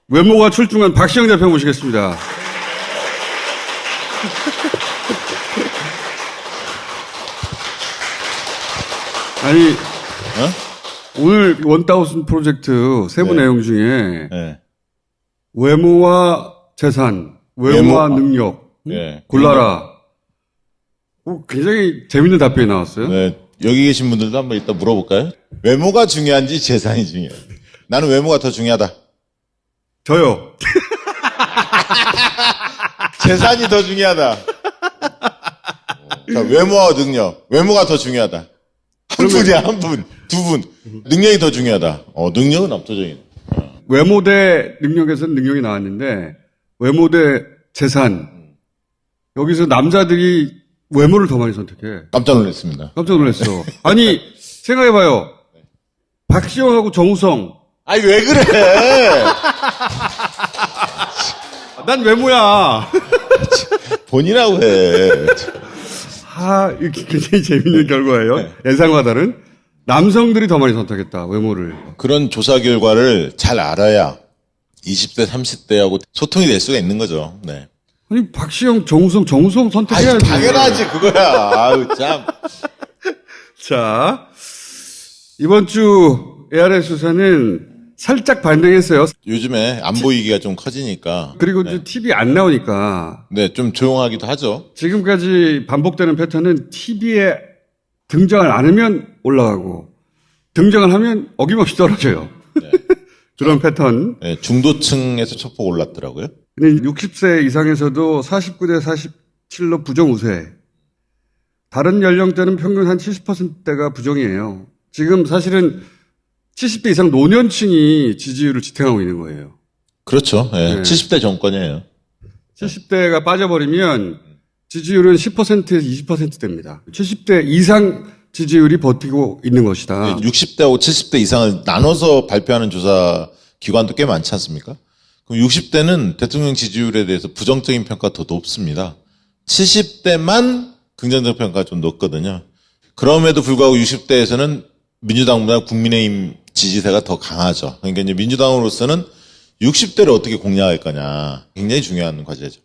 외모가 출중한 박시영 대표 모시겠습니다. 아니, 오늘 원다우슨 프로젝트 세부 내용 중에 외모와 재산, 외모와 능력 골라라. 굉장히 재밌는 답변이 나왔어요. 네, 여기 계신 분들도 한번 이따 물어볼까요? 외모가 중요한지 재산이 중요한지. 나는 외모가 더 중요하다. 저요. 재산이 더 중요하다. 자, 외모와 능력. 외모가 더 중요하다. 한 분이야, 한 분. 두 분. 능력이 더 중요하다. 능력은 압도적이네. 외모 대 능력에서는 능력이 나왔는데, 외모 대 재산. 여기서 남자들이 외모를 더 많이 선택해. 깜짝 놀랐습니다. 깜짝 놀랐어. 아니, 생각해봐요. 박시영하고 정우성. 아니, 왜 그래? 난 외모야. 본인하고 해. 이게 굉장히 재밌는 결과예요. 예상과 다른. 남성들이 더 많이 선택했다, 외모를. 그런 조사 결과를 잘 알아야 20대, 30대하고 소통이 될 수가 있는 거죠. 네. 아니, 박시영, 정우성 선택해야지. 당연하지, 그거야. 아유, 참. 자, 이번 주 ARS 수사는 살짝 반등했어요. 요즘에 안 보이기가 좀 커지니까. 그리고 이제 TV 안 나오니까. 네, 좀 조용하기도 하죠. 지금까지 반복되는 패턴은 TV에 등장을 안 하면 올라가고, 등장을 하면 어김없이 떨어져요. 네. 그런 패턴. 네, 중도층에서 초폭 올랐더라고요. 근데 60세 이상에서도 49대 47로 부정 우세. 다른 연령대는 평균 한 70%대가 부정이에요. 지금 사실은 70대 이상 노년층이 지지율을 지탱하고 있는 거예요. 그렇죠. 네, 네. 70대 정권이에요. 70대가 빠져버리면 지지율은 10%에서 20%대입니다. 70대 이상 지지율이 버티고 있는 것이다. 60대하고 70대 이상을 나눠서 발표하는 조사 기관도 꽤 많지 않습니까? 그럼 60대는 대통령 지지율에 대해서 부정적인 평가가 더 높습니다. 70대만 긍정적 평가가 좀 높거든요. 그럼에도 불구하고 60대에서는 민주당보다 국민의힘 지지세가 더 강하죠. 그러니까 이제 민주당으로서는 60대를 어떻게 공략할 거냐. 굉장히 중요한 과제죠.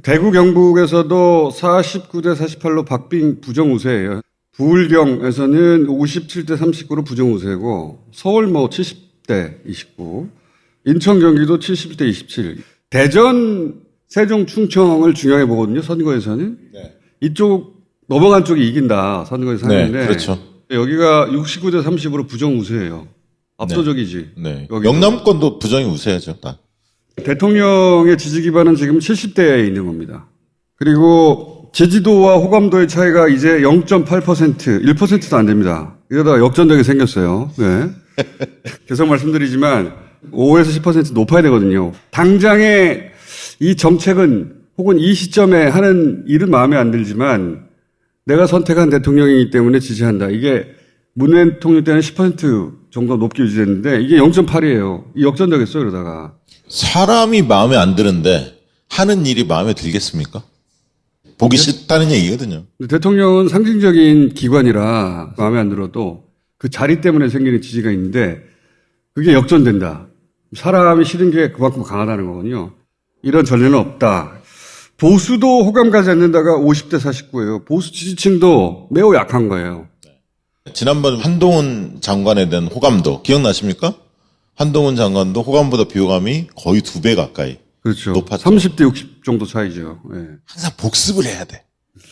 대구 경북에서도 49대 48로 박빙 부정 우세예요. 부울경에서는 57대 39로 부정 우세고, 서울 70대 29, 인천 경기도 70대 27. 대전 세종 충청을 중요하게 보거든요. 선거에서는. 네. 이쪽 넘어간 쪽이 이긴다. 선거에서 하는데. 네, 그렇죠. 여기가 69대 30으로 부정 우세예요. 압도적이지. 네. 여기도. 영남권도 부정이 우세하죠. 다. 대통령의 지지 기반은 지금 70대에 있는 겁니다. 그리고 제주도와 호감도의 차이가 이제 0.8%, 1%도 안 됩니다. 이러다가 역전되게 생겼어요. 네. 계속 말씀드리지만 5에서 10% 높아야 되거든요. 당장에 이 정책은 혹은 이 시점에 하는 일은 마음에 안 들지만 내가 선택한 대통령이기 때문에 지지한다. 이게 문재인 대통령 때는 10% 정도 높게 유지됐는데 이게 0.8이에요. 역전되겠어요, 이러다가. 사람이 마음에 안 드는데 하는 일이 마음에 들겠습니까? 보기 싫다는 얘기거든요. 대통령은 상징적인 기관이라 마음에 안 들어도 그 자리 때문에 생기는 지지가 있는데 그게 역전된다. 사람이 싫은 게 그만큼 강하다는 거거든요. 이런 전례는 없다. 보수도 호감 가지 않는다가 50대 49예요. 보수 지지층도 매우 약한 거예요. 지난번 한동훈 장관에 대한 호감도 기억나십니까? 한동훈 장관도 호감보다 비호감이 거의 2배 가까이. 그렇죠. 높았죠. 30대 60 정도 차이죠. 네. 항상 복습을 해야 돼.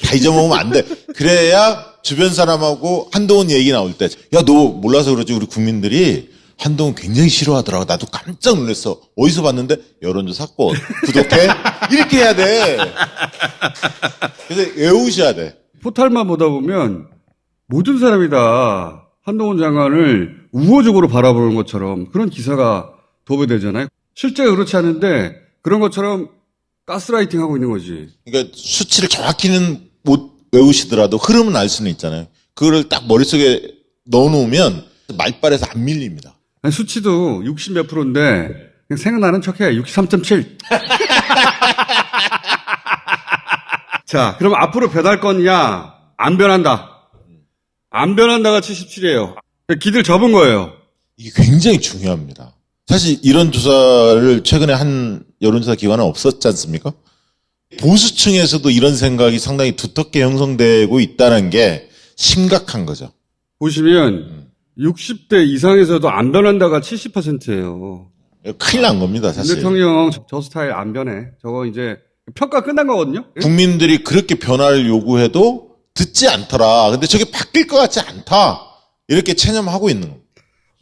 다 잊어먹으면 안 돼. 그래야 주변 사람하고 한동훈 얘기 나올 때, 야, 너 몰라서 그러지. 우리 국민들이 한동훈 굉장히 싫어하더라고. 나도 깜짝 놀랐어. 어디서 봤는데? 여론조사 꼭 구독해. 이렇게 해야 돼. 그래서 외우셔야 돼. 포탈만 보다 보면 모든 사람이 다 한동훈 장관을 우호적으로 바라보는 것처럼 그런 기사가 도배되잖아요. 실제가 그렇지 않은데 그런 것처럼 가스라이팅 하고 있는 거지. 그러니까 수치를 정확히는 못 외우시더라도 흐름은 알 수는 있잖아요. 그거를 딱 머릿속에 넣어놓으면 말빨에서 안 밀립니다. 아니, 수치도 60 몇 프로인데 그냥 생각나는 척해. 63.7. 자, 그럼 앞으로 변할 거냐? 안 변한다. 안 변한다가 77이에요. 기들 접은 거예요. 이게 굉장히 중요합니다. 사실 이런 조사를 최근에 한 여론조사 기관은 없었지 않습니까? 보수층에서도 이런 생각이 상당히 두텁게 형성되고 있다는 게 심각한 거죠. 보시면 60대 이상에서도 안 변한다가 70%예요. 큰일 난 겁니다, 사실. 대통령 저 스타일 안 변해. 저거 이제 평가 끝난 거거든요. 국민들이 그렇게 변화를 요구해도 듣지 않더라. 근데 저게 바뀔 것 같지 않다. 이렇게 체념하고 있는 겁니다.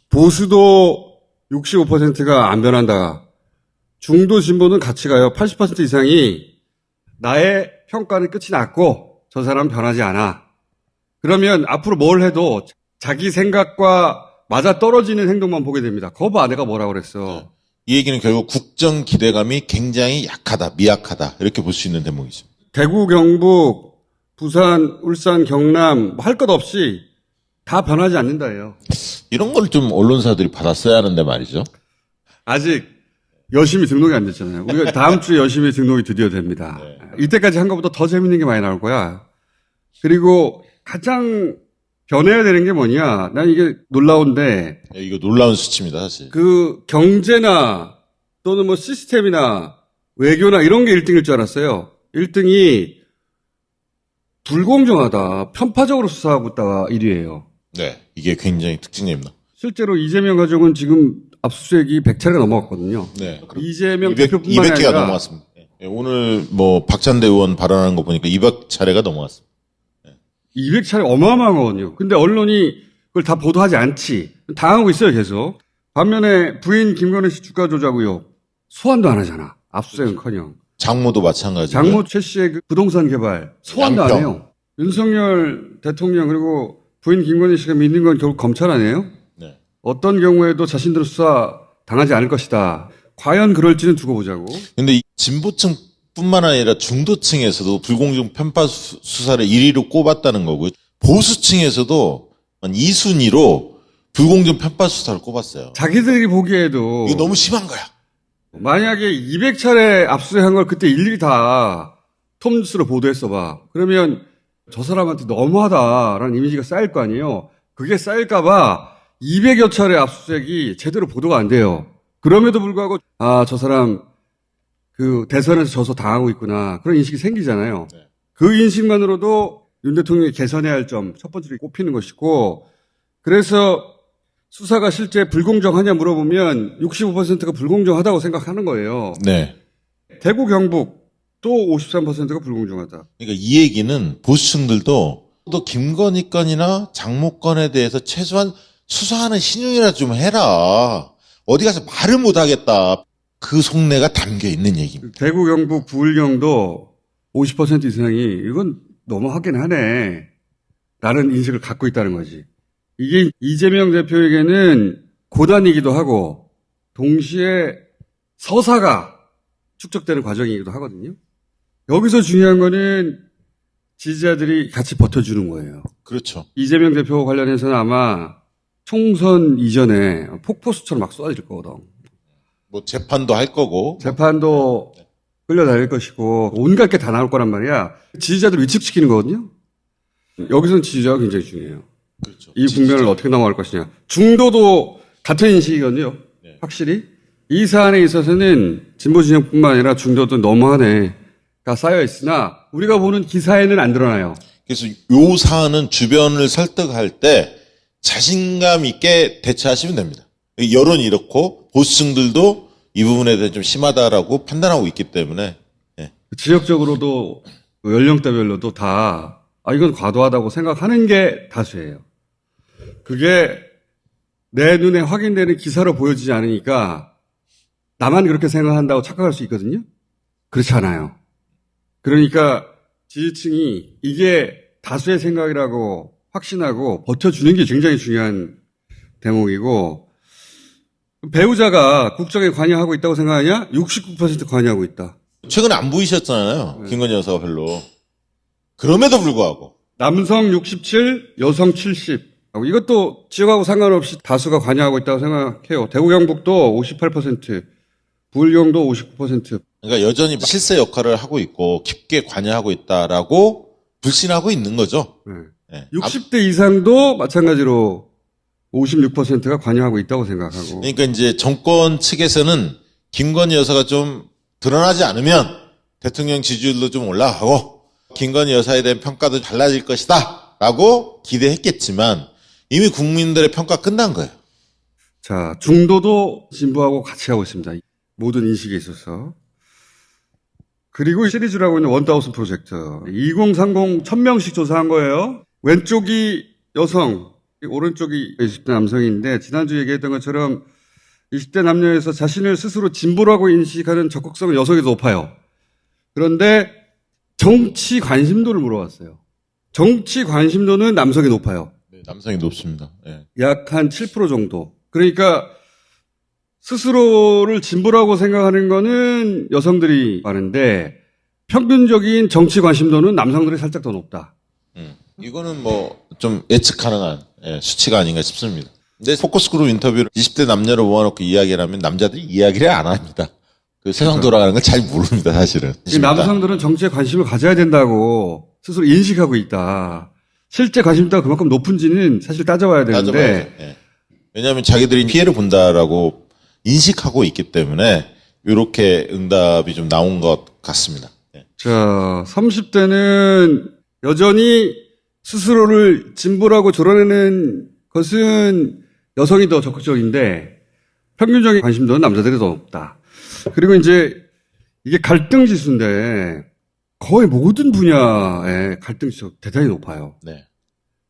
보수도 65%가 안 변한다. 중도 진보는 같이 가요. 80% 이상이 나의 평가는 끝이 났고 저 사람은 변하지 않아. 그러면 앞으로 뭘 해도 자기 생각과 맞아 떨어지는 행동만 보게 됩니다. 거봐, 내가 뭐라 그랬어. 이 얘기는 결국 국정 기대감이 굉장히 약하다, 미약하다 이렇게 볼 수 있는 대목이죠. 대구, 경북, 부산, 울산, 경남 할 것 없이 다 변하지 않는다예요. 이런 걸 좀 언론사들이 받았어야 하는데 말이죠. 아직 여심이 등록이 안 됐잖아요. 우리가 다음 주에 여심이 등록이 드디어 됩니다. 이때까지 한 것보다 더 재밌는 게 많이 나올 거야. 그리고 가장 변해야 되는 게 뭐냐. 난 이게 놀라운데 이거 놀라운 수치입니다, 사실. 그 경제나 또는 뭐 시스템이나 외교나 이런 게 1등일 줄 알았어요. 1등이 불공정하다. 편파적으로 수사하고 있다가 1위예요. 네, 이게 굉장히 특징입니다. 실제로 이재명 가족은 지금 압수수색이 100차례가 넘어갔거든요. 네. 이재명 대표뿐만 200개가 아니라 넘어갔습니다. 네, 오늘 뭐 박찬대 의원 발언하는 거 보니까 200차례가 넘어갔습니다. 200차례 어마어마한 거거든요. 근데 언론이 그걸 다 보도하지 않지. 당하고 있어요, 계속. 반면에 부인 김건희 씨 주가 조작 의혹 소환도 안 하잖아. 압수수색은커녕. 장모도 마찬가지고. 장모 최 씨의 그 부동산 개발 소환도 안 양평. 해요. 윤석열 대통령 그리고 부인 김건희 씨가 믿는 건 결국 검찰 아니에요? 네. 어떤 경우에도 자신들은 수사 당하지 않을 것이다. 과연 그럴지는 두고 보자고. 근데 이 진보층뿐만 아니라 중도층에서도 불공정 편파 수사를 1위로 꼽았다는 거고요. 보수층에서도 2순위로 불공정 편파 수사를 꼽았어요. 자기들이 보기에도 이거 너무 심한 거야. 만약에 200차례 압수수색한 걸 그때 일일이 다 톱뉴스로 보도했어 봐. 그러면 저 사람한테 너무하다라는 이미지가 쌓일 거 아니에요. 그게 쌓일까 봐 200여 차례 압수수색이 제대로 보도가 안 돼요. 그럼에도 불구하고 아, 저 사람 그 대선에서 져서 당하고 있구나. 그런 인식이 생기잖아요. 네. 그 인식만으로도 윤 대통령이 개선해야 할 점 첫 번째로 꼽히는 것이고 그래서 수사가 실제 불공정하냐 물어보면 65%가 불공정하다고 생각하는 거예요. 네. 대구 경북 또 53%가 불공정하다. 그러니까 이 얘기는 보수층들도 또 김건희 건이나 장모 건에 대해서 최소한 수사하는 신용이라 좀 해라. 어디 가서 말을 못 하겠다. 그 속내가 담겨 있는 얘기입니다. 대구 경북 부울경도 50% 이상이 이건 너무 하긴 하네. 라는 인식을 갖고 있다는 거지. 이게 이재명 대표에게는 고단이기도 하고 동시에 서사가 축적되는 과정이기도 하거든요. 여기서 중요한 거는 지지자들이 같이 버텨주는 거예요. 그렇죠. 이재명 대표 관련해서는 아마 총선 이전에 폭포수처럼 막 쏟아질 거거든. 뭐 재판도 할 거고. 재판도 끌려다닐 것이고 온갖 게 다 나올 거란 말이야. 지지자들을 위축시키는 거거든요. 여기서는 지지자가 굉장히 중요해요. 그렇죠. 이 국면을 어떻게 넘어갈 것이냐. 중도도 같은 인식이거든요. 네. 확실히. 이 사안에 있어서는 진보 진영뿐만 아니라 중도도 너무하네가 쌓여 있으나 우리가 보는 기사에는 안 드러나요. 그래서 요 사안은 주변을 설득할 때 자신감 있게 대처하시면 됩니다. 여론이 이렇고 보수층들도 이 부분에 대해 좀 심하다라고 판단하고 있기 때문에. 예. 지역적으로도 연령대별로도 다 이건 과도하다고 생각하는 게 다수예요. 그게 내 눈에 확인되는 기사로 보여지지 않으니까 나만 그렇게 생각한다고 착각할 수 있거든요. 그렇지 않아요. 그러니까 지지층이 이게 다수의 생각이라고 확신하고 버텨주는 게 굉장히 중요한 대목이고 배우자가 국정에 관여하고 있다고 생각하냐? 69% 관여하고 있다. 최근에 안 보이셨잖아요. 김건희 여사가 별로. 그럼에도 불구하고. 남성 67, 여성 70. 이것도 지역하고 상관없이 다수가 관여하고 있다고 생각해요. 대구 경북도 58%, 부울경도 59%. 그러니까 여전히 실세 역할을 하고 있고 깊게 관여하고 있다라고 불신하고 있는 거죠. 네. 네. 60대 이상도 마찬가지로 56%가 관여하고 있다고 생각하고. 그러니까 이제 정권 측에서는 김건희 여사가 좀 드러나지 않으면 대통령 지지율도 좀 올라가고 김건희 여사에 대한 평가도 달라질 것이다 라고 기대했겠지만 이미 국민들의 평가 끝난 거예요. 자, 중도도 진보하고 같이 하고 있습니다. 모든 인식에 있어서. 그리고 시리즈라고 있는 1000 프로젝트. 2030 1000명씩 조사한 거예요. 왼쪽이 여성, 오른쪽이 20대 남성인데 지난주 얘기했던 것처럼 20대 남녀에서 자신을 스스로 진보라고 인식하는 적극성은 여성이 더 높아요. 그런데 정치 관심도를 물어봤어요. 정치 관심도는 남성이 높아요. 네, 남성이 높습니다. 네. 약 한 7% 정도. 그러니까 스스로를 진보라고 생각하는 거는 여성들이 많은데 평균적인 정치 관심도는 남성들이 살짝 더 높다. 이거는 뭐 좀 예측 가능한 수치가 아닌가 싶습니다. 근데 포커스그룹 인터뷰를 20대 남녀를 모아놓고 이야기를 하면 남자들이 이야기를 안 합니다. 그 세상 돌아가는 걸 잘 모릅니다, 사실은. 남성들은 정치에 관심을 가져야 된다고 스스로 인식하고 있다. 실제 관심도가 그만큼 높은지는 사실 따져봐야 되는데. 따져봐야죠. 예. 왜냐하면 자기들이 피해를 본다라고 인식하고 있기 때문에 이렇게 응답이 좀 나온 것 같습니다. 예. 자, 30대는 여전히 스스로를 진보라고 드러내는 것은 여성이 더 적극적인데 평균적인 관심도는 남자들이 더 높다. 그리고 이제 이게 갈등 지수인데 거의 모든 분야의 갈등 지수가 대단히 높아요. 네.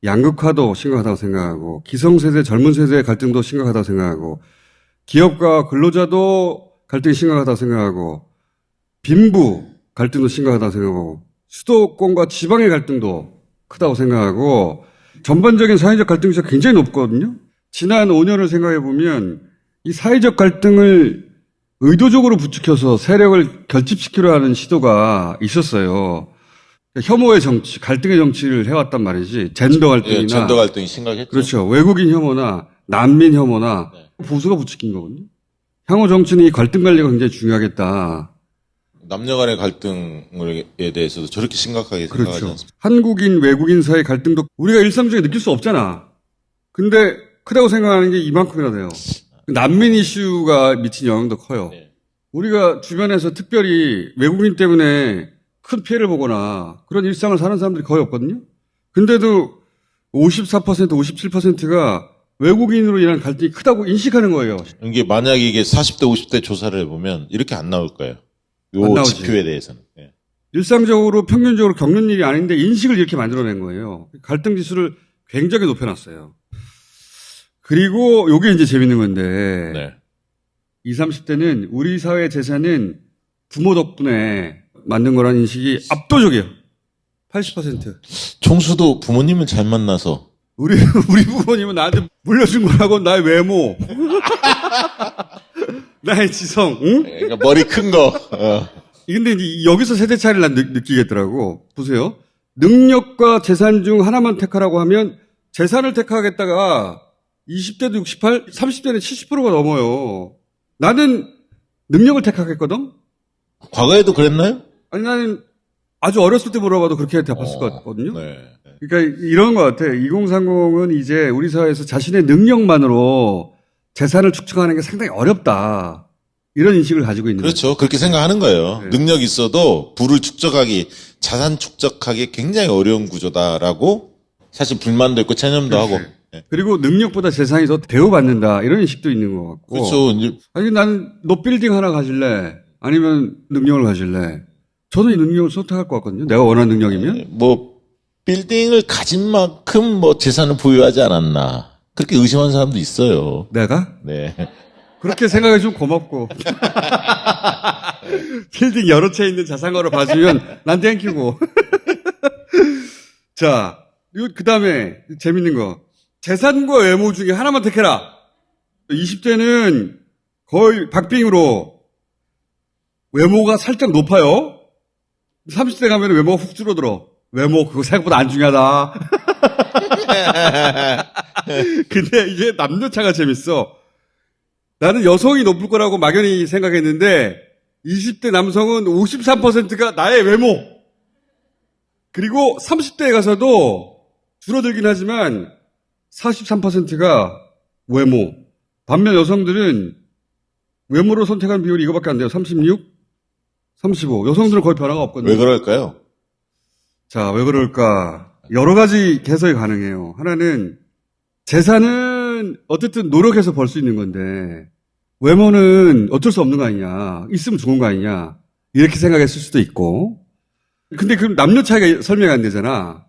양극화도 심각하다고 생각하고 기성세대, 젊은 세대의 갈등도 심각하다고 생각하고 기업과 근로자도 갈등이 심각하다고 생각하고 빈부 갈등도 심각하다고 생각하고 수도권과 지방의 갈등도 크다고 생각하고 전반적인 사회적 갈등 지수가 굉장히 높거든요. 지난 5년을 생각해 보면 이 사회적 갈등을 의도적으로 부추겨서 세력을 결집시키려 하는 시도가 있었어요. 혐오의 정치, 갈등의 정치를 해왔단 말이지. 젠더 갈등이나. 예, 젠더 갈등이 심각했죠. 그렇죠. 외국인 혐오나 난민 혐오나 보수가 부추긴 거거든요. 향후 정치는 이 갈등 관리가 굉장히 중요하겠다. 남녀 간의 갈등에 대해서도 저렇게 심각하게 생각하지 그렇죠. 않습니다. 한국인, 외국인 사이 갈등도 우리가 일상적으로 느낄 수 없잖아. 근데 크다고 생각하는 게 이만큼이나 돼요. 난민 이슈가 미친 영향도 커요. 네. 우리가 주변에서 특별히 외국인 때문에 큰 피해를 보거나 그런 일상을 사는 사람들이 거의 없거든요. 근데도 54%, 57%가 외국인으로 인한 갈등이 크다고 인식하는 거예요. 이게 만약에 이게 40대, 50대 조사를 해보면 이렇게 안 나올 거예요. 안 요 나오지. 지표에 대해서는. 예. 일상적으로 평균적으로 겪는 일이 아닌데 인식을 이렇게 만들어낸 거예요. 갈등 지수를 굉장히 높여놨어요. 그리고 요게 이제 재밌는 건데 네. 20, 30대는 우리 사회 재산은 부모 덕분에 만든 거라는 인식이 압도적이에요. 80%. 총수도 부모님을 잘 만나서 우리 부모님은 나한테 물려준 거라고 나의 외모, 나의 지성, 응? 그러니까 머리 큰 거. 근데 이제 여기서 세대 차이를 난 느끼겠더라고. 보세요. 능력과 재산 중 하나만 택하라고 하면 재산을 택하겠다가 20대도 68, 30대는 70%가 넘어요. 나는 능력을 택하겠거든? 과거에도 그랬나요? 아니, 나는 아주 어렸을 때 물어봐도 그렇게 답했을 것 같거든요. 네. 그러니까 이런 것 같아. 2030은 이제 우리 사회에서 자신의 능력만으로 재산을 축적하는 게 상당히 어렵다. 이런 인식을 가지고 있는 거죠. 그렇죠. 그렇게 생각하는 거예요. 네. 능력 있어도 부를 축적하기, 자산 축적하기 굉장히 어려운 구조다라고 사실 불만도 있고 체념도 하고. 예. 그리고 능력보다 재산이 더 대우받는다. 이런 인식도 있는 것 같고. 그렇죠. 이제 아니, 나는 너 빌딩 하나 가질래? 아니면 능력을 가질래? 저는 이 능력을 선택할 것 같거든요. 내가 원하는 능력이면. 뭐 빌딩을 가진 만큼 뭐 재산을 보유하지 않았나. 그렇게 의심하는 사람도 있어요. 내가? 네. 그렇게 생각해 주면 고맙고. 빌딩 여러 채 있는 자산가로 봐주면 난 땡큐고. 자, 그 다음에 재밌는 거. 재산과 외모 중에 하나만 택해라. 20대는 거의 박빙으로 외모가 살짝 높아요. 30대 가면 외모가 훅 줄어들어. 외모 그거 생각보다 안 중요하다. 근데 이게 남녀차가 재밌어. 나는 여성이 높을 거라고 막연히 생각했는데 20대 남성은 53%가 나의 외모. 그리고 30대에 가서도 줄어들긴 하지만 43%가 외모. 반면 여성들은 외모로 선택한 비율이 이거밖에 안 돼요. 36, 35. 여성들은 거의 변화가 없거든요. 왜 그럴까요? 자, 왜 그럴까? 여러 가지 해석이 가능해요. 하나는 재산은 어쨌든 노력해서 벌 수 있는 건데 외모는 어쩔 수 없는 거 아니냐. 있으면 좋은 거 아니냐. 이렇게 생각했을 수도 있고. 근데 그럼 남녀 차이가 설명이 안 되잖아.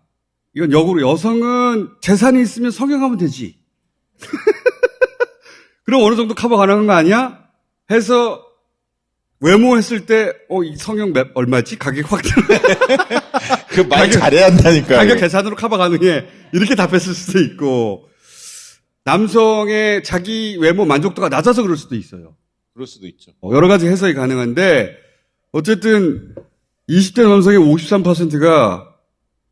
이건 역으로 여성은 재산이 있으면 성형하면 되지. 그럼 어느 정도 커버 가능한 거 아니야? 해서 외모 했을 때, 이 성형 얼마지? 가격 확 들어. 그 말 잘해야 한다니까요. 가격 계산으로 커버 가능해. 이렇게 답했을 수도 있고. 남성의 자기 외모 만족도가 낮아서 그럴 수도 있어요. 그럴 수도 있죠. 여러 가지 해석이 가능한데, 어쨌든 20대 남성의 53%가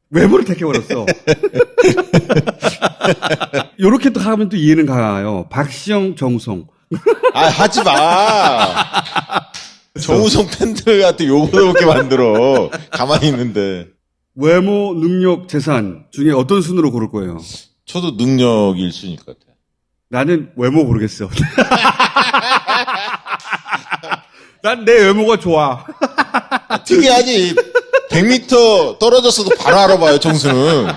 외모를 택해버렸어. 요렇게 또 하면 또 이해는 가요. 박시영, 정우성. 아, 하지 마. 정우성 팬들한테 욕을 먹게 만들어. 가만히 있는데. 외모, 능력, 재산 중에 어떤 순으로 고를 거예요? 저도 능력 1순위일 것 같아요. 나는 외모 고르겠어. 난 내 외모가 좋아. 특이하지. 100m 떨어졌어도 바로 알아봐요, 정수는.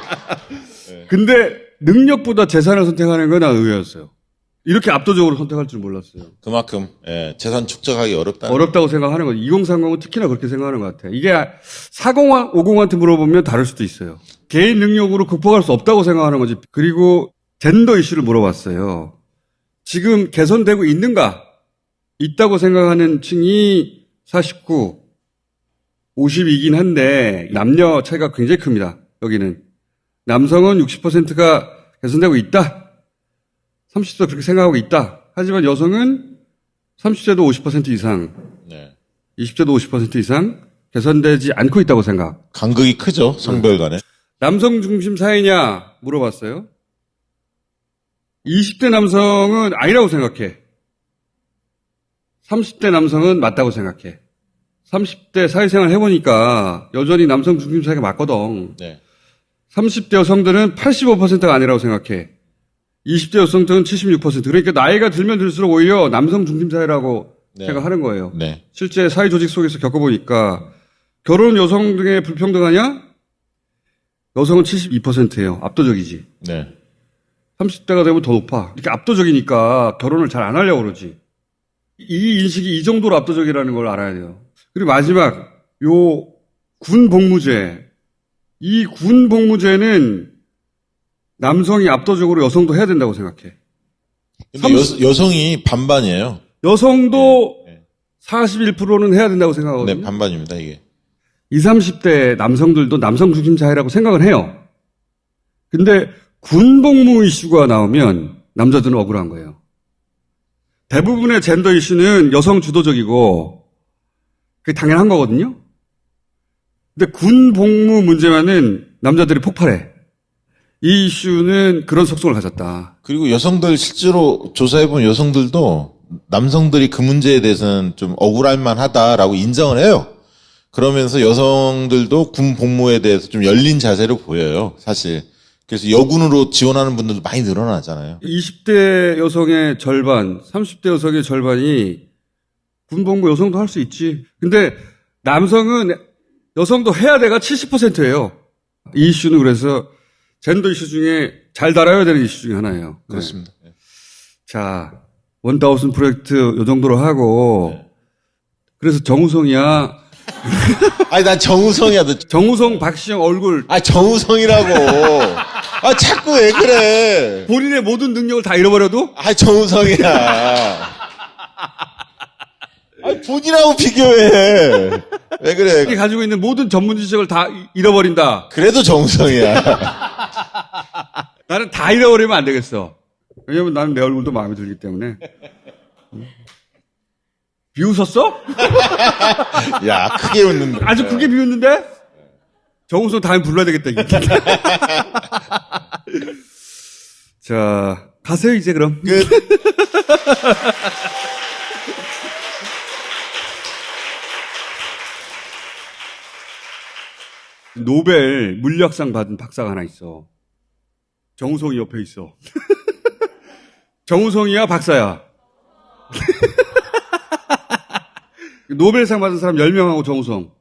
근데 능력보다 재산을 선택하는 건 난 의외였어요. 이렇게 압도적으로 선택할 줄 몰랐어요. 그만큼 재산 축적하기 어렵다. 어렵다고 생각하는 거죠. 2030은 특히나 그렇게 생각하는 것 같아요. 이게 40, 50한테 물어보면 다를 수도 있어요. 개인 능력으로 극복할 수 없다고 생각하는 거지. 그리고 젠더 이슈를 물어봤어요. 지금 개선되고 있는가? 있다고 생각하는 층이 49, 50이긴 한데 남녀 차이가 굉장히 큽니다. 여기는. 남성은 60%가 개선되고 있다. 30도 그렇게 생각하고 있다. 하지만 여성은 30대도 50% 이상, 네. 20대도 50% 이상 개선되지 않고 있다고 생각. 간극이 크죠, 성별 간에. 남성 중심 사회냐 물어봤어요. 20대 남성은 아니라고 생각해. 30대 남성은 맞다고 생각해. 30대 사회생활 해보니까 여전히 남성 중심 사회가 맞거든. 네. 30대 여성들은 85%가 아니라고 생각해. 20대 여성들은 76%. 그러니까 나이가 들면 들수록 오히려 남성 중심 사회라고 네. 생각하는 거예요. 네. 실제 사회 조직 속에서 겪어보니까 결혼 여성 등의 불평등하냐? 여성은 72%예요. 압도적이지. 네. 30대가 되면 더 높아. 이렇게 압도적이니까 결혼을 잘 안 하려고 그러지. 이 인식이 이 정도로 압도적이라는 걸 알아야 돼요. 그리고 마지막 요 군 복무제. 이 군 복무제는 남성이 압도적으로 여성도 해야 된다고 생각해. 근데 여성이 반반이에요. 여성도 네. 41%는 해야 된다고 생각하거든요. 네, 반반입니다, 이게. 20, 30대 남성들도 남성 중심 사회라고 생각을 해요. 근데 군 복무 이슈가 나오면 남자들은 억울한 거예요. 대부분의 젠더 이슈는 여성 주도적이고 그게 당연한 거거든요. 근데 군 복무 문제만은 남자들이 폭발해. 이 이슈는 그런 속성을 가졌다. 그리고 여성들 실제로 조사해본 여성들도 남성들이 그 문제에 대해서는 좀 억울할 만하다라고 인정을 해요. 그러면서 여성들도 군 복무에 대해서 좀 열린 자세로 보여요, 사실. 그래서 여군으로 지원하는 분들도 많이 늘어나잖아요. 20대 여성의 절반, 30대 여성의 절반이 군 복무 여성도 할 수 있지. 근데 남성은 여성도 해야 돼가 70%예요. 이 이슈는 그래서 젠더 이슈 중에 잘 다뤄야 되는 이슈 중에 하나예요. 그렇습니다. 네. 자, 1000 프로젝트 요 정도로 하고 네. 그래서 정우성이야. 아니, 난 정우성이야. 정우성, 박시영 얼굴 정우성이라고. 자꾸 왜 그래. 본인의 모든 능력을 다 잃어버려도 정우성이야. 본인하고 비교해. 왜 그래. 가지고 있는 모든 전문 지식을 다 잃어버린다. 그래도 정우성이야. 나는 다 잃어버리면 안 되겠어. 왜냐면 나는 내 얼굴도 마음에 들기 때문에. 비웃었어? 야, 크게 웃는다. 아주 크게 비웃는데? 정우성 다음에 불러야 되겠다. 이게. 자, 가세요 이제 그럼. 끝. 노벨 물리학상 받은 박사가 하나 있어. 정우성이 옆에 있어. 정우성이야, 박사야? 노벨상 받은 사람 10명하고 정우성.